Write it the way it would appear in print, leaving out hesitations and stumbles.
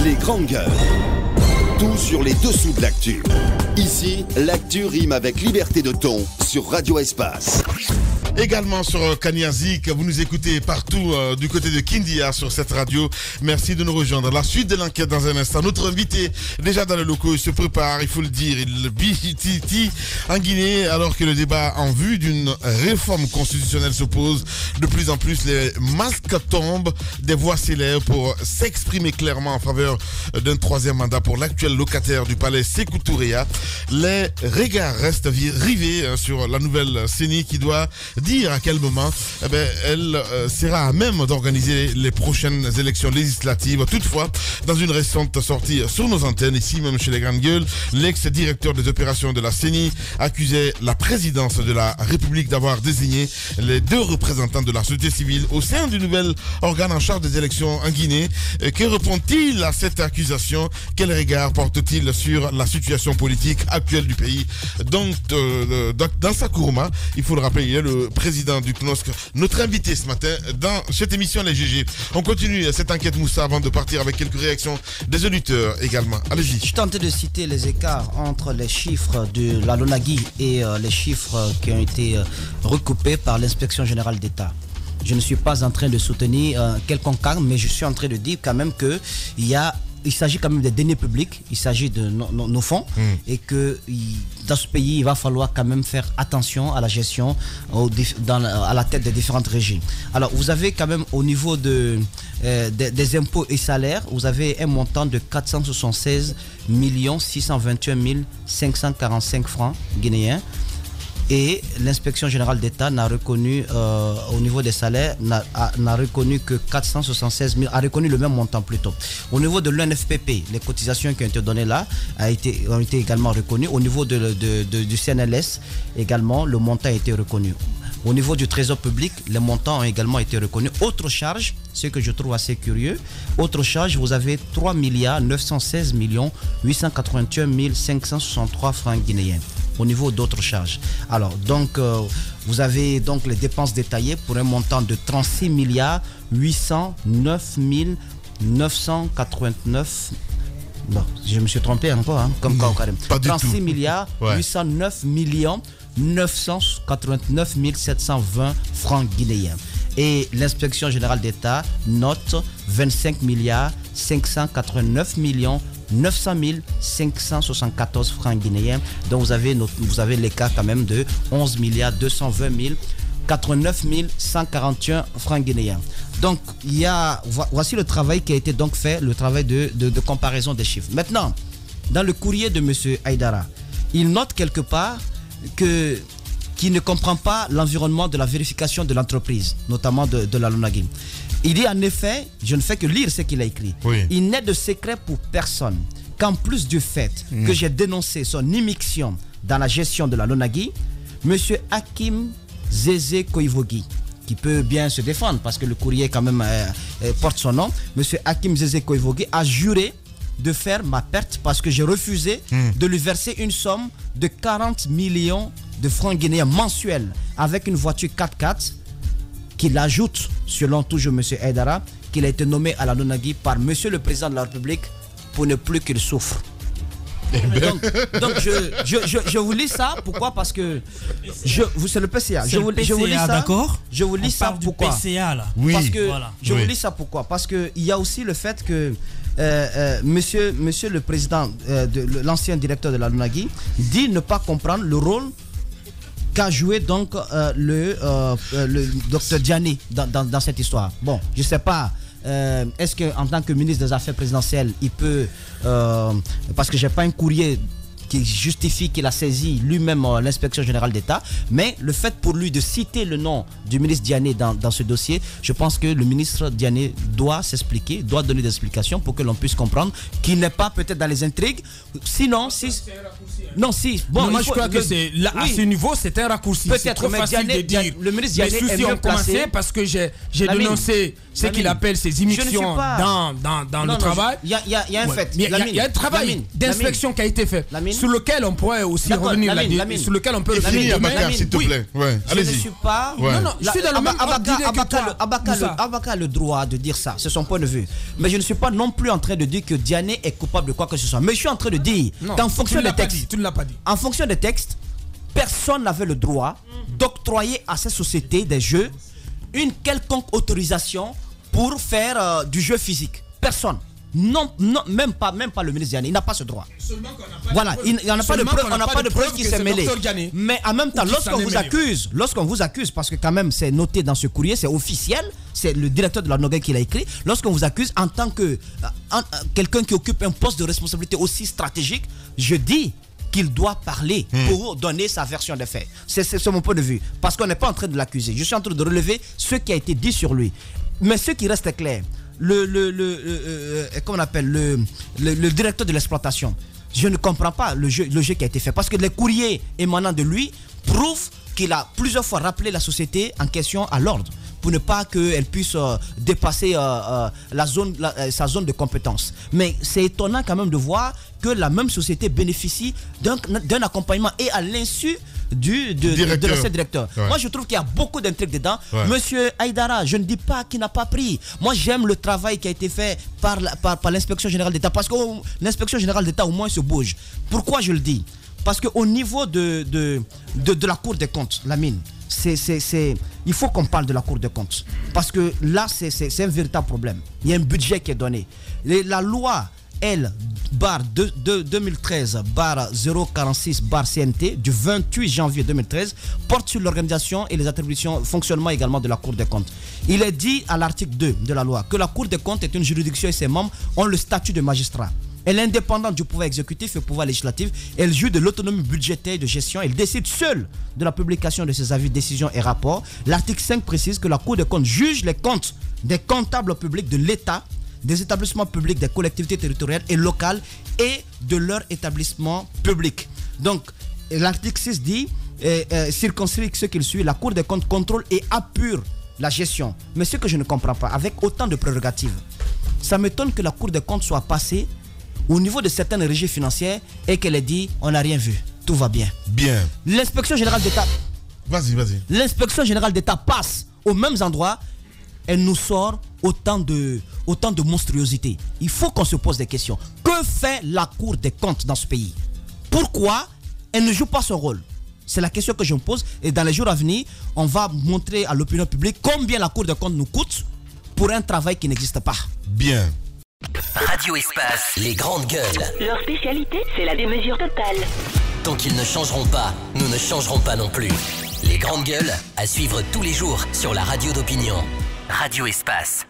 Les grandes gueules. Tout sur les dessous de l'actu. Ici, l'actu rime avec liberté de ton sur Radio Espace. Également sur Kaniazik, vous nous écoutez partout du côté de Kindia sur cette radio. Merci de nous rejoindre. La suite de l'enquête dans un instant. Notre invité, déjà dans le locaux, il se prépare, il faut le dire, il bititi en Guinée, alors que le débat en vue d'une réforme constitutionnelle se pose. De plus en plus, les masques tombent, des voix s'élèvent pour s'exprimer clairement en faveur d'un troisième mandat pour l'actuel locataire du palais Sékou Touréa. Les regards restent rivés sur la nouvelle CENI qui doit dire à quel moment elle sera à même d'organiser les prochaines élections législatives. Toutefois, dans une récente sortie sur nos antennes, ici même chez les grandes gueules, l'ex-directeur des opérations de la CENI accusait la présidence de la République d'avoir désigné les deux représentants de la société civile au sein du nouvel organe en charge des élections en Guinée. Que répond-il à cette accusation? Quel regard porte-t-il sur la situation politique actuelle du pays? Donc, dans sa courma, il faut le rappeler, il est le président du CNOSC, notre invité ce matin dans cette émission Les GG. On continue cette enquête, Moussa, avant de partir avec quelques réactions des auditeurs également. Allez-y. Je tentais de citer les écarts entre les chiffres de la LONAGUI et les chiffres qui ont été recoupés par l'inspection générale d'État. Je ne suis pas en train de soutenir quelconque arme, mais je suis en train de dire quand même il s'agit quand même des deniers publics, il s'agit de nos fonds et que dans ce pays, il va falloir quand même faire attention à la gestion à la tête des différentes régies. Alors, vous avez quand même au niveau des impôts et salaires, vous avez un montant de 476 621 545 francs guinéens. Et l'inspection générale d'État n'a reconnu, au niveau des salaires, n'a reconnu que 476 000, a reconnu le même montant plutôt. Au niveau de l'UNFPP, les cotisations qui ont été données là ont été également reconnues. Au niveau du CNLS, également, le montant a été reconnu. Au niveau du trésor public, les montants ont également été reconnus. Autre charge, ce que je trouve assez curieux, autre charge, vous avez 3 916 881 563 francs guinéens. Au niveau d'autres charges. Alors, donc, vous avez donc les dépenses détaillées pour un montant de 36 809 989. Bon, je me suis trompé encore, hein, comme quoi, carrément. 36 809 989 720 francs guinéens. Et l'inspection générale d'État note 25 589 900 574 francs guinéens. Donc vous avez l'écart quand même de 11 220 89 141 francs guinéens. Donc voici le travail qui a été donc fait, le travail de comparaison des chiffres. Maintenant, dans le courrier de M. Aïdara, il note quelque part qu'il ne comprend pas l'environnement de la vérification de l'entreprise, notamment de la LONAGUI. Il dit en effet, je ne fais que lire ce qu'il a écrit. Oui. Il n'est de secret pour personne qu'en plus du fait que j'ai dénoncé son immixtion dans la gestion de la LONAGUI, M. Hakim Zézé Koivogi, qui peut bien se défendre parce que le courrier quand même porte son nom, M. Hakim Zézé Koivogi a juré de faire ma perte parce que j'ai refusé de lui verser une somme de 40 millions de francs guinéens mensuels avec une voiture 4x4 qu'il ajoute, selon toujours M. Aïdara, qu'il a été nommé à la LONAGUI par M. le Président de la République pour ne plus qu'il souffre. Donc je vous lis ça, pourquoi? Parce que c'est le PCA. Je vous lis ça, d'accord? Je vous lis ça, pourquoi? PCA, là. Oui. Parce que je vous lis ça, pourquoi? Parce que il y a aussi le fait que monsieur le président, l'ancien directeur de la LONAGUI, dit ne pas comprendre le rôle qu'a joué donc le docteur Diané dans cette histoire. Bon, je ne sais pas. Est-ce qu'en tant que ministre des Affaires présidentielles, il peut... parce que je n'ai pas un courrier qui justifie qu'il a saisi lui-même l'inspection générale d'État, mais le fait pour lui de citer le nom du ministre Diané dans ce dossier, je pense que le ministre Diané doit s'expliquer, doit donner des explications pour que l'on puisse comprendre qu'il n'est pas peut-être dans les intrigues. Sinon, si... Non, si. Bon, moi, je crois que c'est là, à ce niveau, c'est un raccourci. C'est trop facile de dire. Le ministre Diané les soucis ont commencé parce que j'ai dénoncé ce qu'il appelle ces immixtions dans le travail. Il y a un fait. Il y a un travail d'inspection qui a été fait. sur lequel on pourrait aussi revenir là-dessus. Sur lequel on peut revenir. Abakar, s'il te plaît. Ouais. Je ne suis pas. Non, je suis dans le même Abakar a le droit de dire ça. C'est son point de vue. Mais je ne suis pas non plus en train de dire que Diané est coupable de quoi que ce soit. Mais je suis en train de dire qu'en fonction des textes. Tu ne l'as pas dit. En fonction des textes, personne n'avait le droit d'octroyer à ces sociétés des jeux une quelconque autorisation pour faire du jeu physique. Personne. Non, même pas le ministre Diané, il n'a pas ce droit. Voilà, il n'y en a pas de preuve, on n'a pas de preuve qu'il s'est mêlé. Mais en même temps, lorsqu'on vous accuse, parce que quand même c'est noté dans ce courrier, c'est officiel, c'est le directeur de la Nogué qui l'a écrit, lorsqu'on vous accuse en tant que quelqu'un qui occupe un poste de responsabilité aussi stratégique, je dis qu'il doit parler pour donner sa version des faits. C'est mon point de vue. Parce qu'on n'est pas en train de l'accuser. Je suis en train de relever ce qui a été dit sur lui. Mais ce qui reste clair, comment on appelle, le directeur de l'exploitation, je ne comprends pas le jeu qui a été fait. Parce que les courriers émanant de lui prouvent qu'il a plusieurs fois rappelé la société en question à l'ordre pour ne pas qu'elle puisse dépasser sa zone de compétence. Mais c'est étonnant quand même de voir que la même société bénéficie d'un accompagnement et à l'insu de l'ancien directeur. Ouais. Moi, je trouve qu'il y a beaucoup d'intrigues dedans. Ouais. Monsieur Aïdara, je ne dis pas qu'il n'a pas pris. Moi, j'aime le travail qui a été fait par l'inspection générale d'État. Parce que l'inspection générale d'État, au moins, se bouge. Pourquoi je le dis? Parce qu'au niveau de la Cour des comptes, Lamine, il faut qu'on parle de la Cour des comptes. Parce que là, c'est un véritable problème. Il y a un budget qui est donné. La loi L/2013/046/CNT du 28 janvier 2013 porte sur l'organisation et les attributions, fonctionnement également de la Cour des comptes. Il est dit à l'article 2 de la loi que la Cour des comptes est une juridiction et ses membres ont le statut de magistrat. Elle est indépendante du pouvoir exécutif et pouvoir législatif. Elle joue de l'autonomie budgétaire et de gestion. Elle décide seule de la publication de ses avis, décisions et rapports. L'article 5 précise que la Cour des comptes juge les comptes des comptables publics de l'État, des établissements publics, des collectivités territoriales et locales et de leurs établissements publics. Donc, l'article 6 dit, circonscrit ce qu'il suit, la Cour des comptes contrôle et appure la gestion. Mais ce que je ne comprends pas, avec autant de prérogatives, ça m'étonne que la Cour des comptes soit passée au niveau de certaines régies financières et qu'elle ait dit, on n'a rien vu, tout va bien. Bien. L'inspection générale d'État... Vas-y. L'inspection générale d'État passe aux mêmes endroits, elle nous sort autant de monstruosités. Il faut qu'on se pose des questions. Que fait la Cour des comptes dans ce pays? Pourquoi elle ne joue pas son rôle? C'est la question que je me pose. Et dans les jours à venir, on va montrer à l'opinion publique combien la Cour des comptes nous coûte pour un travail qui n'existe pas. Bien. Radio Espace, les grandes gueules. Leur spécialité, c'est la démesure totale. Tant qu'ils ne changeront pas, nous ne changerons pas non plus. Les grandes gueules, à suivre tous les jours sur la radio d'opinion. Radio Espace.